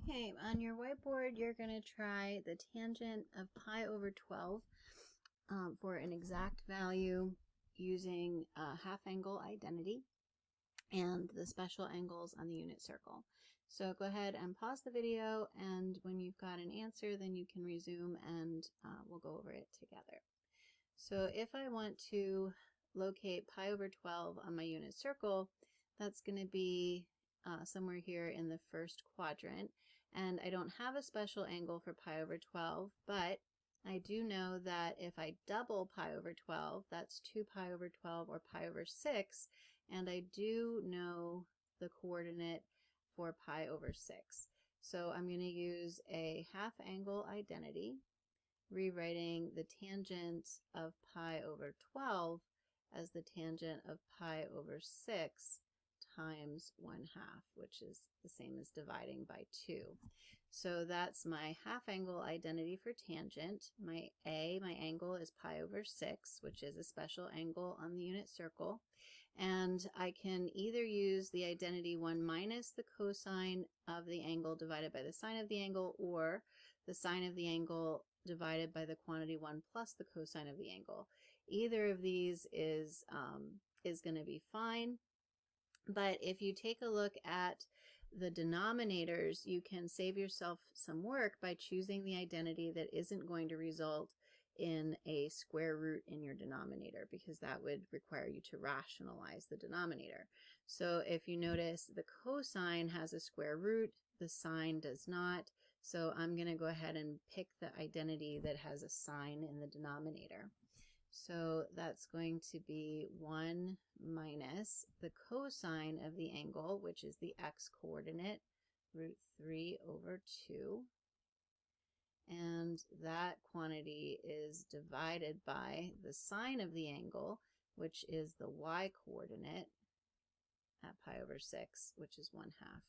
Okay, on your whiteboard, you're going to try the tangent of pi over 12 for an exact value using a half angle identity and the special angles on the unit circle. So go ahead and pause the video, and when you've got an answer, then you can resume and we'll go over it together. So if I want to locate pi over 12 on my unit circle, that's going to be somewhere here in the first quadrant. And I don't have a special angle for pi over 12, but I do know that if I double pi over 12, that's 2 pi over 12 or pi over 6, and I do know the coordinate for pi over 6. So I'm going to use a half angle identity, rewriting the tangent of pi over 12 as the tangent of pi over 6 times 1/2, which is the same as dividing by 2. So that's my half angle identity for tangent. My angle is pi over 6, which is a special angle on the unit circle. And I can either use the identity 1 minus the cosine of the angle divided by the sine of the angle, or the sine of the angle divided by the quantity 1 plus the cosine of the angle. Either of these is going to be fine. But if you take a look at the denominators, you can save yourself some work by choosing the identity that isn't going to result in a square root in your denominator, because that would require you to rationalize the denominator. So if you notice, the cosine has a square root, the sine does not. So I'm going to go ahead and pick the identity that has a sine in the denominator. So that's going to be 1 minus the cosine of the angle, which is the x coordinate, root 3 over 2. And that quantity is divided by the sine of the angle, which is the y coordinate at pi over 6, which is 1/2.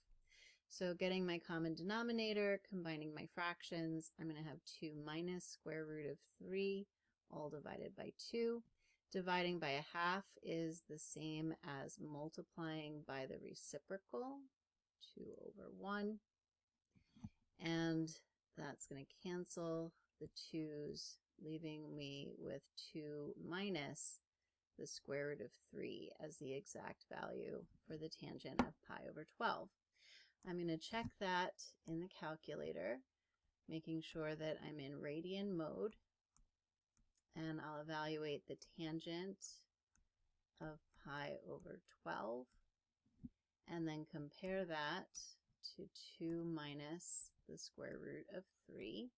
So getting my common denominator, combining my fractions, I'm going to have 2 minus square root of 3, all divided by 2. Dividing by 1/2 is the same as multiplying by the reciprocal, 2 over 1. And that's going to cancel the 2's, leaving me with 2 minus the square root of 3 as the exact value for the tangent of pi over 12. I'm going to check that in the calculator, making sure that I'm in radian mode, and I'll evaluate the tangent of pi over 12, and then compare that to 2 minus the square root of 3,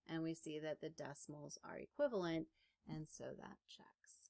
and we see that the decimals are equivalent, and so that checks.